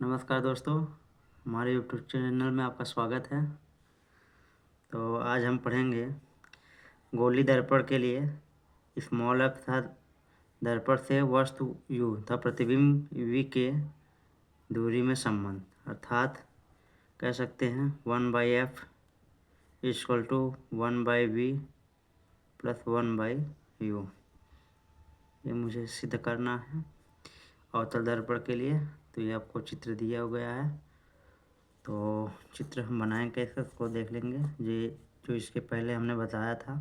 नमस्कार दोस्तों, हमारे यूट्यूब चैनल में आपका स्वागत है। तो आज हम पढ़ेंगे गोली दर्पण के लिए स्मॉल एफ तथा दर्पण से वस्तु u तथा प्रतिबिंब v के दूरी में संबंध, अर्थात कह सकते हैं 1/f equal to 1/v plus 1/u। ये मुझे सिद्ध करना है अवतल दर्पण के लिए। तो ये आपको चित्र दिया गया है, तो चित्र हम बनाएं कैसे उसको देख लेंगे। ये जो इसके पहले हमने बताया था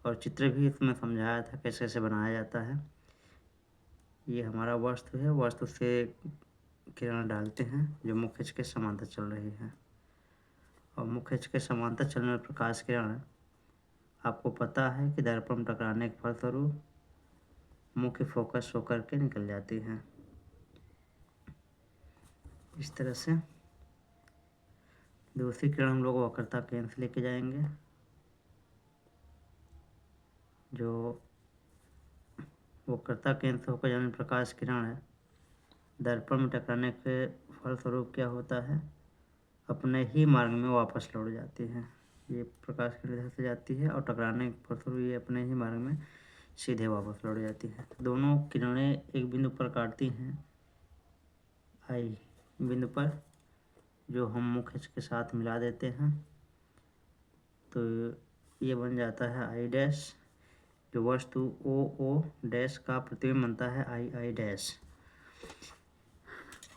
और चित्र भी इसमें समझाया था कैसे कैसे बनाया जाता है। ये हमारा वस्तु है, वस्तु से किरण डालते हैं जो मुख्य अक्ष के समांतर चल रही है, और मुख्य अक्ष के समांतर चलने वाली प्रकाश किरण आपको पता है कि दर्पण में टकराने के फलस्वरूप मुख्य फोकस होकर के निकल जाती है। इस तरह से दूसरी किरण हम लोग वक्रता केंद्र से लेके जाएंगे। जो वक्रता केंद्र से होकर जाने प्रकाश किरण है, दर्पण में टकराने के फलस्वरूप क्या होता है, अपने ही मार्ग में वापस लौट जाती है। ये प्रकाश किरण इधर से जाती है और टकराने के फलस्वरूप ये अपने ही मार्ग में सीधे वापस लौट जाती है। दोनों किरणें एक बिंदु पर काटती हैं, आई बिंदु पर, जो हम मुख्य अक्ष के साथ मिला देते हैं। तो ये बन जाता है आई डैश, जो वस्तु ओ ओ डैश का प्रतिबिंब बनता है आई आई डैश।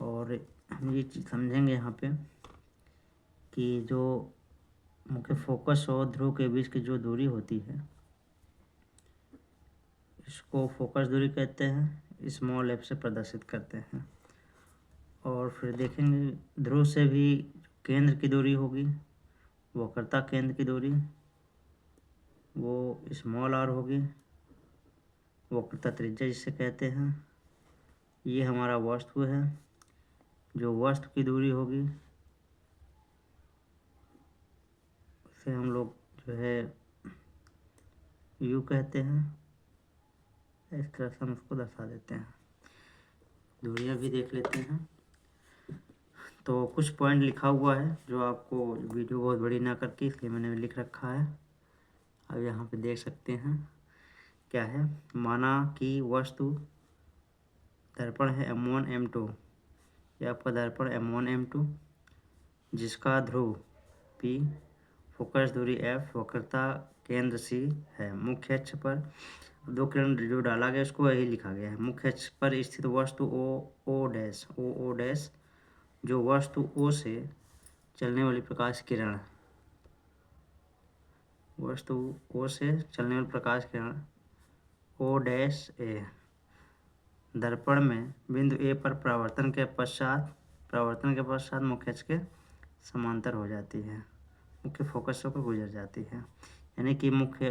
और हम ये चीज़ समझेंगे यहाँ पे कि जो मुख्य फोकस और ध्रुव के बीच की जो दूरी होती है, इसको फोकस दूरी कहते हैं, स्मॉल एफ से प्रदर्शित करते हैं। और फिर देखेंगे ध्रुव से भी केंद्र की दूरी होगी, वक्रता केंद्र की दूरी, वो स्मॉल आर होगी, वक्रता त्रिज्या जिसे कहते हैं। ये हमारा वस्तु है, जो वस्तु की दूरी होगी उसे हम लोग जो है u कहते हैं। इस तरह से हम उसको दर्शा देते हैं। दूरियां भी देख लेते हैं। तो कुछ पॉइंट लिखा हुआ है जो आपको वीडियो बहुत बड़ी ना करके इसलिए मैंने लिख रखा है। अब यहाँ पे देख सकते हैं क्या है। माना कि वस्तु दर्पण है M1 M2, यह आपका दर्पण M1 M2 जिसका ध्रुव P, फोकस दूरी F, वक्रता केंद्र C है। मुख्य अक्ष पर दो किरण जो डाला गया उसको यही लिखा गया है। मुख्य अक्ष पर स्थित वस्तु ओ डैश, जो वस्तु O से चलने वाली प्रकाश किरण, वस्तु O से चलने वाली प्रकाश किरण O डैश A दर्पण में बिंदु A पर परावर्तन के पश्चात मुख्य अक्ष के समांतर हो जाती है, मुख्य फोकस होकर गुजर जाती है। यानी कि मुख्य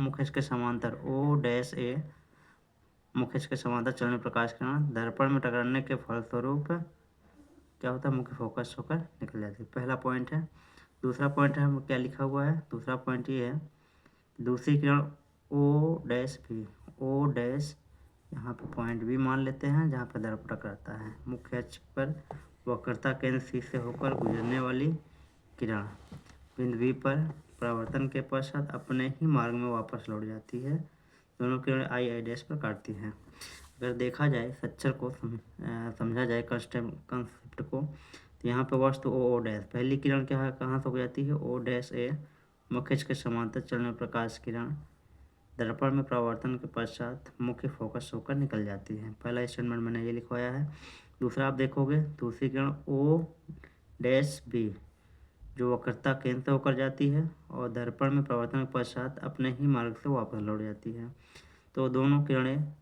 अक्ष के समांतर O डैश A, मुख्य अक्ष के समांतर चलने प्रकाश किरण दर्पण में टकराने के फलस्वरूप क्या होता है, मुख्य फोकस होकर निकल जाती है। पहला पॉइंट है। दूसरा पॉइंट है क्या लिखा हुआ है, दूसरा पॉइंट ये है, दूसरी किरण O डैश भी, O डैश यहाँ पे पॉइंट भी मान लेते हैं जहाँ पर दर्पण टकराता है। मुख्य अक्ष पर वक्रता केंद्र C से होकर गुजरने वाली किरण बिंदु V पर परावर्तन के पश्चात अपने ही मार्ग में वापस लौट जाती है। दोनों किरण आई आई डैश पर काटती हैं। अगर देखा जाए स्ट्रक्चर को समझा जाए कंसेप्ट को, तो यहाँ पे वस्तु ओ डैश, पहली किरण क्या है, कहाँ से हो जाती है, O डैश A, मुख्य अक्ष के समांतर चलने प्रकाश किरण दर्पण में परावर्तन के पश्चात मुख्य फोकस होकर निकल जाती है। पहला स्टेटमेंट मैंने ये लिखवाया है। दूसरा आप देखोगे, दूसरी किरण O डैश B, जो वक्रता केंद्र से होकर जाती है और दर्पण में परावर्तन के पश्चात अपने ही मार्ग से वापस लौट जाती है। तो दोनों किरणें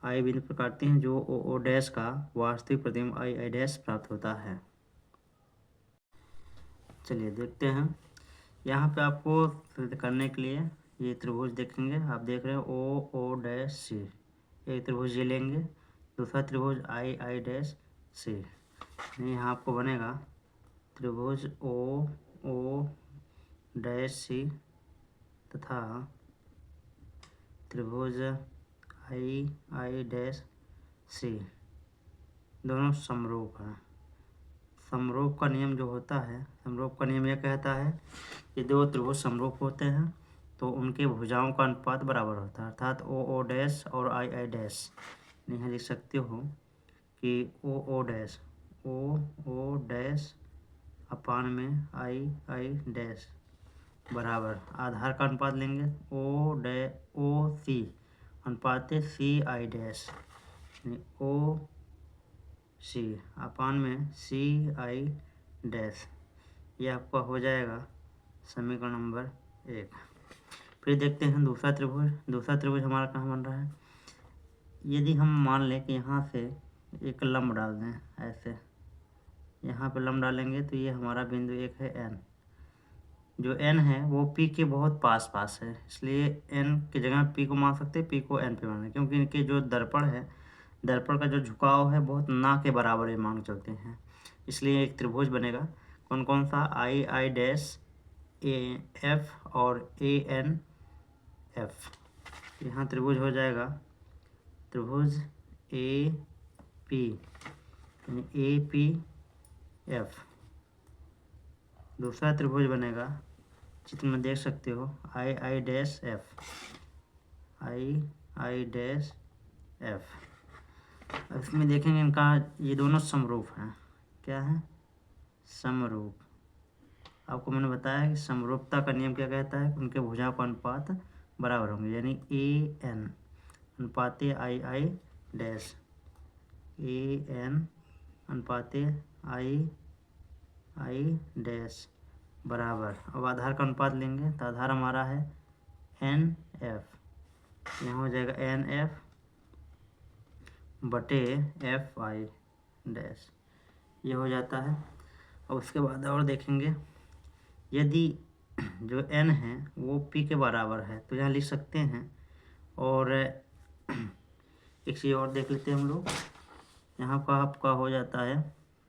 आई बिंदु पर काटती हैं, जो ओ डैश का वास्तविक प्रतिबिंब आई आई डैश प्राप्त होता है। चलिए देखते हैं। यहाँ पे आपको सिद्ध करने के लिए ये त्रिभुज देखेंगे। आप देख रहे हो O डैश C, एक त्रिभुज ये लेंगे, दूसरा त्रिभुज आई आई डैश C। यहाँ आपको बनेगा त्रिभुज O डैश C तथा त्रिभुज आई आई डैश C, दोनों समरूप हैं। समरूप का नियम जो होता है, समरूप का नियम यह कहता है कि दो त्रिभुज समरूप होते हैं तो उनके भुजाओं का अनुपात बराबर होता है, अर्थात ओ ओ डैश और आई आई डैश। यहाँ लिख सकते हो कि ओ ओ डैश अपान में आई आई डैश बराबर आधार का अनुपात लेंगे ओ सी अनुपात सी आई डैश, ओ सी अपान में सी आई डैश। ये आपका हो जाएगा समीकरण नंबर 1। फिर देखते हैं दूसरा त्रिभुज। दूसरा त्रिभुज हमारा कहाँ बन रहा है, यदि हम मान लें कि यहाँ से एक लंब डाल दें, ऐसे यहाँ पे लंब डालेंगे तो ये हमारा बिंदु 1 है N। जो N है वो P के बहुत पास है, इसलिए N की जगह P को मान सकते हैं, P को N पे मान, क्योंकि इनके जो दर्पण है, दर्पण का जो झुकाव है बहुत ना के बराबर ये मान चलते हैं, इसलिए एक त्रिभुज बनेगा। कौन कौन सा, आई आई डैश ए एफ और ए एन एफ। यहाँ त्रिभुज हो जाएगा त्रिभुज ए पी यानी ए पी एफ। दूसरा त्रिभुज बनेगा, चित्र में देख सकते हो, I I dash F, I I dash F. इसमें देखेंगे इनका ये दोनों समरूप हैं। क्या है, समरूप। आपको मैंने बताया कि समरूपता का नियम क्या कहता है, उनके भुजाओं का अनुपात बराबर होंगे, यानी ए एन अनुपात आई आई डैश, ए एन अनुपात आई आई डैश बराबर। अब आधार का अनुपात लेंगे तो आधार हमारा है एन एफ, यहाँ हो जाएगा एन एफ बटे एफ आई डैश, ये हो जाता है। और उसके बाद और देखेंगे, यदि जो n है वो p के बराबर है तो यहाँ लिख सकते हैं। और एक चीज़ और देख लेते हैं हम लोग, यहाँ का आपका हो जाता है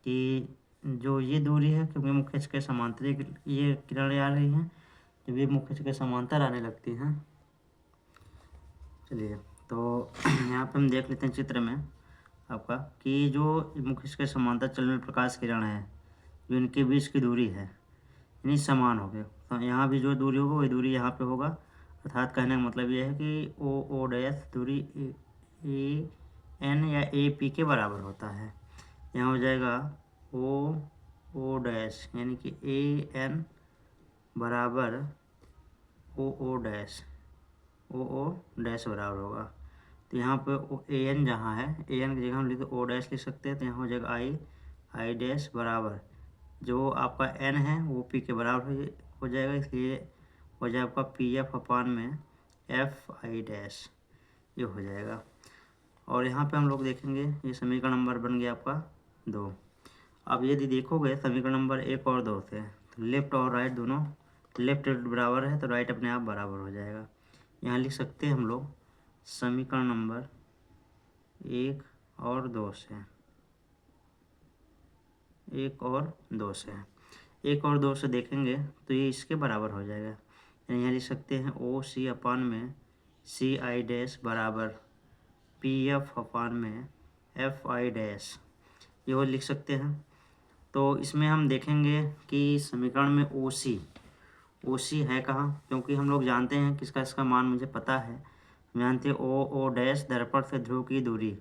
कि जो ये दूरी है, क्योंकि मुख्य अक्ष के समांतर ये किरणें आ रही हैं, जब ये मुख्य अक्ष के समांतर आने लगती हैं, चलिए तो यहाँ पे हम देख लेते हैं चित्र में आपका कि जो मुख्य अक्ष के समांतर चलने वाली प्रकाश किरण है, जो इनके बीच की दूरी है यानी समान हो गए, तो यहाँ भी जो दूरी होगा वही दूरी यहाँ पे होगा। अर्थात कहने का मतलब ये है कि ओ ओ डैश दूरी ए एन या ए पी के बराबर होता है। यहाँ हो जाएगा ओ ओ डैश यानी कि ए एन बराबर ओ डैश, ओ डैश बराबर होगा। तो यहाँ पे ए एन जहाँ है, ए एन की जगह हम लिखते ओ डैश लिख सकते हैं, तो यहाँ हो जाएगा आई आई डैश बराबर जो आपका n है वो p के बराबर हो जाएगा, इसलिए हो जाएगा आपका पी एफ अपान में एफ आई डैश, ये हो जाएगा। और यहाँ पे हम लोग देखेंगे ये समीकरण नंबर बन गया आपका 2। अब यदि देखोगे समीकरण नंबर 1 और 2 से, तो लेफ्ट और राइट दोनों, लेफ्ट बराबर है तो राइट अपने आप बराबर हो जाएगा। यहाँ लिख सकते हैं हम लोग समीकरण नंबर 1 और 2 से, 1 और 2 से, 1 और 2 से देखेंगे तो ये इसके बराबर हो जाएगा। यानी यहाँ लिख सकते हैं ओ सी अपान में सी आई डैश बराबर पी एफ अपान में एफ आई डैश, ये वो लिख सकते हैं। तो इसमें हम देखेंगे कि समीकरण में ओ सी है कहाँ, क्योंकि हम लोग जानते हैं किसका इसका मान मुझे पता है, हम जानते हैं ओ डैश दर्पण से ध्रुव की दूरी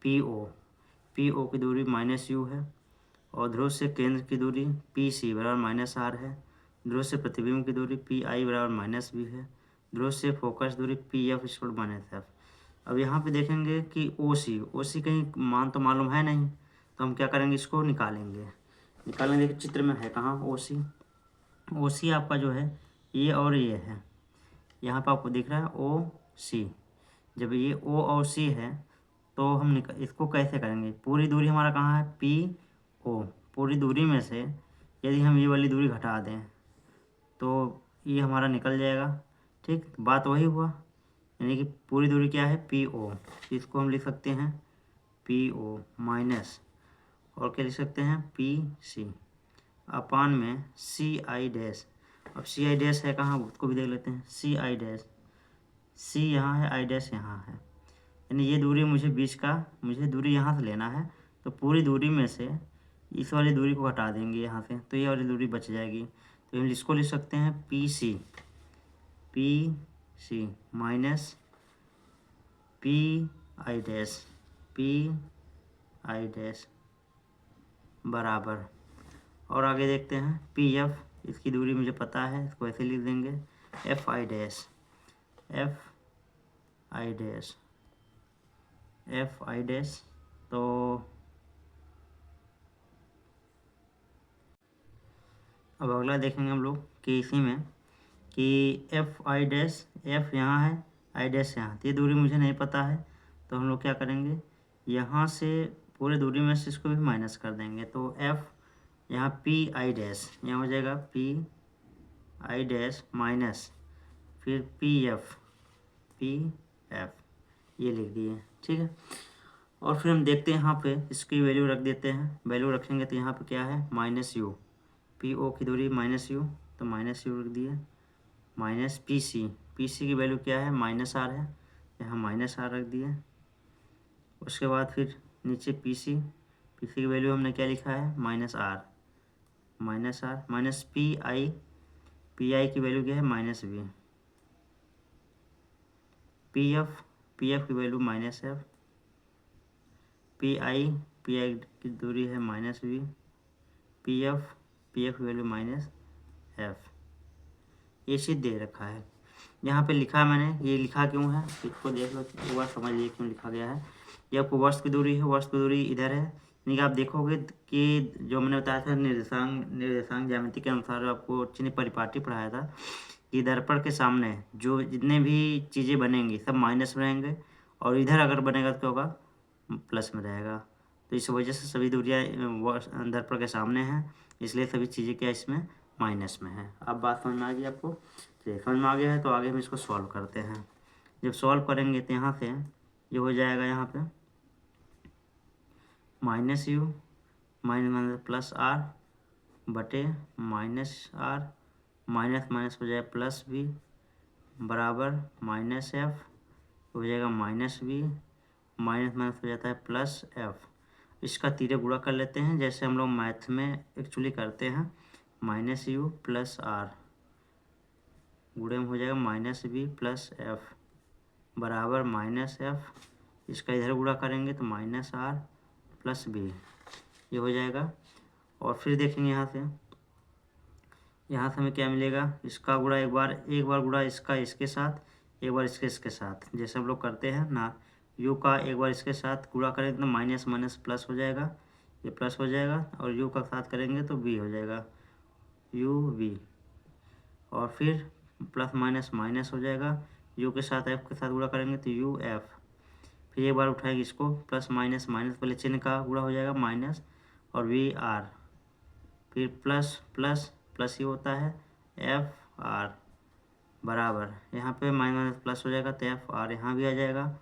पी ओ की दूरी -u है, और ध्रुव से केंद्र की दूरी पी सी बराबर -r है, ध्रुव से प्रतिबिंब की दूरी पी आई बराबर -b है, ध्रुव से फोकस दूरी पी एफ -f। अब यहाँ पे देखेंगे कि ओ सी कहीं मान तो मालूम है नहीं, तो हम क्या करेंगे, इसको निकालेंगे कि चित्र में है कहाँ ओ सी आपका जो है ये और ये है, यहाँ पर आपको दिख रहा है ओ सी। जब ये ओ और सी है तो हम इसको कैसे करेंगे, पूरी दूरी हमारा कहाँ है पी ओ, पूरी दूरी में से यदि हम ये वाली दूरी घटा दें तो ये हमारा निकल जाएगा। ठीक, बात वही हुआ, यानी कि पूरी दूरी क्या है पी ओ, इसको हम लिख सकते हैं पी ओ माइनस, और क्या लिख सकते हैं पी सी अपान में सी आई डैश। अब सी आई डैश है कहाँ, उसको भी देख लेते हैं, सी आई डैश, सी यहाँ है, आई डैश यहाँ है, यानी ये दूरी मुझे दूरी यहाँ से लेना है, तो पूरी दूरी में से इस वाली दूरी को हटा देंगे यहाँ से, तो ये वाली दूरी बच जाएगी। तो हम इसको लिख सकते हैं P C minus P I dash बराबर, और आगे देखते हैं पी एफ, इसकी दूरी मुझे पता है, इसको ऐसे लिख देंगे एफ आई डैश। तो अब अगला देखेंगे हम लोग कि इसी में कि एफ आई डैश, एफ यहाँ है, आई डैश यहाँ, तो ये दूरी मुझे नहीं पता है, तो हम लोग क्या करेंगे, यहाँ से पूरे दूरी में से इसको भी माइनस कर देंगे। तो एफ यहाँ पी आई डैश, यहाँ हो जाएगा पी आई डैश माइनस फिर पी एफ ये लिख दिए, ठीक है। और फिर हम देखते हैं यहाँ पे इसकी वैल्यू रख देते हैं, वैल्यू रखेंगे तो यहाँ पे क्या है माइनस यू, पी ओ की दूरी माइनस यू, तो माइनस यू रख दिए, माइनस पी सी की वैल्यू क्या है माइनस आर है, यहाँ माइनस आर रख दिए। उसके बाद फिर नीचे पी सी की वैल्यू हमने क्या लिखा है minus R minus P I की वैल्यू क्या है माइनस बी, पी एफ की value minus F, P I की दूरी है माइनस बी, पी एफ की वैल्यू माइनस एफ। ये चीज़ दे रखा है, यहाँ पे लिखा मैंने, ये लिखा क्यों है इसको देख लो एक बार, समझ लीजिए क्यों लिखा गया है। ये आपको वर्ष की दूरी है, वर्ष की दूरी इधर है, यानी कि आप देखोगे कि जो मैंने बताया था निर्देशांक ज्यामिति के अनुसार आपको चिन्ह परिपाटी पढ़ाया था कि दर्पण के सामने जो जितने भी चीज़ें बनेंगी सब माइनस में रहेंगे, और इधर अगर बनेगा तो क्या होगा प्लस में रहेगा। तो इस वजह से सभी दूरियाँ दर्पण के सामने हैं, इसलिए सभी चीज़ें क्या इसमें माइनस में है। अब बात समझ में आ गई आपको, तो समझ में आ गया है, तो आगे हम इसको सॉल्व करते हैं। जब सॉल्व करेंगे तो यहाँ से ये हो जाएगा, यहाँ पे minus U minus plus R बटे माइनस आर, माइनस माइनस हो जाएगा प्लस बी बराबर माइनस एफ हो जाएगा माइनस बी, माइनस माइनस हो जाता है प्लस एफ। इसका तीरे गुणा कर लेते हैं जैसे हम लोग मैथ में एक्चुअली करते हैं, माइनस यू प्लस आर गुणे में हो जाएगा माइनस बी प्लस एफ बराबर माइनस एफ, इसका इधर गुणा करेंगे तो माइनस आर प्लस बी ये हो जाएगा। और फिर देखेंगे यहाँ से हमें क्या मिलेगा, इसका गुणा एक बार गुणा इसका इसके साथ, एक बार इसके साथ, जैसे हम लोग करते हैं ना, यू का एक बार इसके साथ गुणा करेंगे तो माइनस माइनस प्लस हो जाएगा, ये प्लस हो जाएगा, और यू का साथ करेंगे तो बी हो जाएगा यू बी, और फिर प्लस माइनस माइनस हो जाएगा, यू के साथ एफ के साथ गुणा करेंगे तो यू एफ, फिर एक बार उठाएंगे इसको प्लस माइनस पहले चिन्ह का गुणा हो जाएगा माइनस और वी आर, फिर प्लस प्लस प्लस ये होता है एफ आर बराबर, यहाँ पे माइनस प्लस हो जाएगा तो एफ आर यहाँ भी आ जाएगा।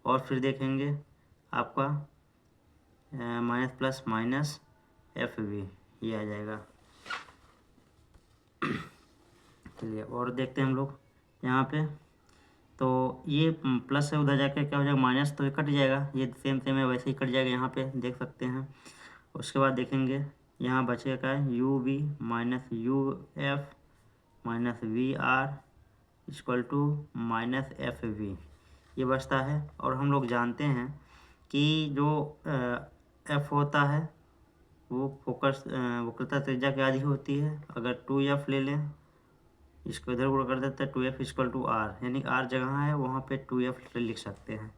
और फिर देखेंगे आपका minus plus minus F B ये आ जाएगा। चलिए और देखते हैं हम लोग यहाँ पे, तो ये प्लस से उधर जाकर क्या हो जाएगा माइनस, तो ये कट जाएगा, ये सेम है वैसे ही कट जाएगा, यहाँ पे देख सकते हैं। उसके बाद देखेंगे यहाँ बचेगा क्या है U B minus U F minus V R equal to minus F V ये बचता है। और हम लोग जानते हैं कि जो एफ होता है वो फोकस वक्रता त्रिज्या की आधी होती है। अगर 2f ले लें, इसको इधर गुणा कर देते हैं 2f इक्वल टू आर, यानी आर जगह है वहाँ पे 2f लिख सकते हैं।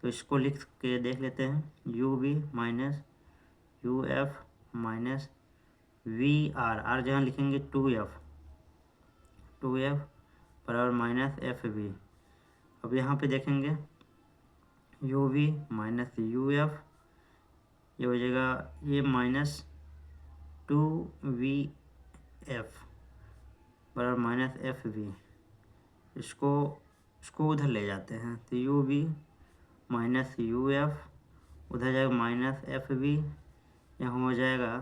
तो इसको लिख के देख लेते हैं U B minus U F minus V R जगह लिखेंगे 2f बराबर माइनस एफ बी। अब यहाँ पे देखेंगे U B minus U F ये हो जाएगा ये माइनस 2v एफ बराबर माइनस एफ बी, इसको उधर ले जाते हैं तो U B minus U F उधर जाएगा माइनस एफ बी, यहाँ हो जाएगा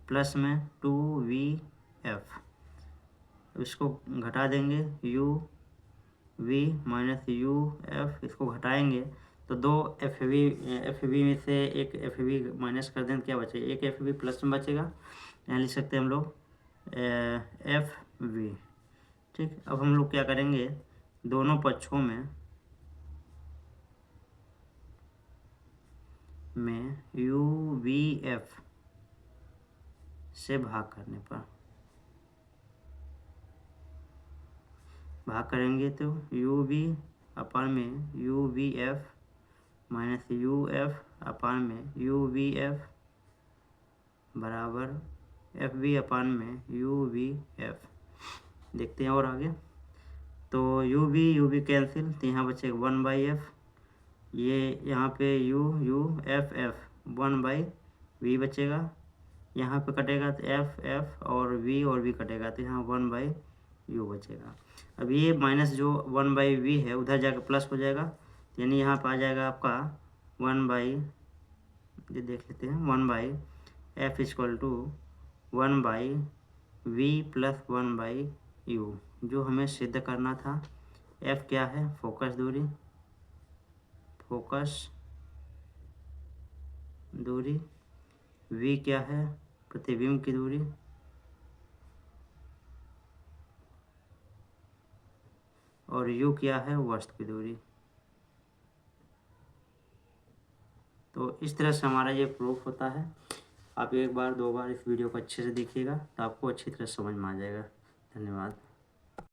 प्लस में 2v एफ, इसको घटा देंगे U V minus U F, इसको घटाएंगे तो दो एफ वी में से एक एफ वी माइनस कर दें तो क्या बचेगा, एक एफ वी प्लस में बचेगा, यहाँ लिख सकते हैं हम लोग एफ वी। ठीक, अब हम लोग क्या करेंगे, दोनों पक्षों में यू वी एफ से भाग करने पर, भाग करेंगे तो यू वी अपान में U V F minus U F अपान में यू वी एफ बराबर एफ वी अपान में यू वी एफ। देखते हैं और आगे, तो यू वी कैंसिल, तो यहाँ बचेगा 1/f, ये यहाँ पे यू एफ 1/v बचेगा, यहाँ पे कटेगा तो एफ और v कटेगा तो यहाँ 1/u बचेगा। अब ये माइनस जो 1/v है उधर जाकर प्लस हो जाएगा, यानी यहाँ पर आ जाएगा आपका 1/, ये देख लेते हैं, 1/f equal to 1/v plus 1/u। जो हमें सिद्ध करना था, f क्या है, फोकस दूरी, v क्या है, प्रतिबिंब की दूरी, और u क्या है, वस्तु की दूरी। तो इस तरह से हमारा ये प्रूफ होता है। आप एक बार दो बार इस वीडियो को अच्छे से देखिएगा तो आपको अच्छी तरह समझ में आ जाएगा। धन्यवाद।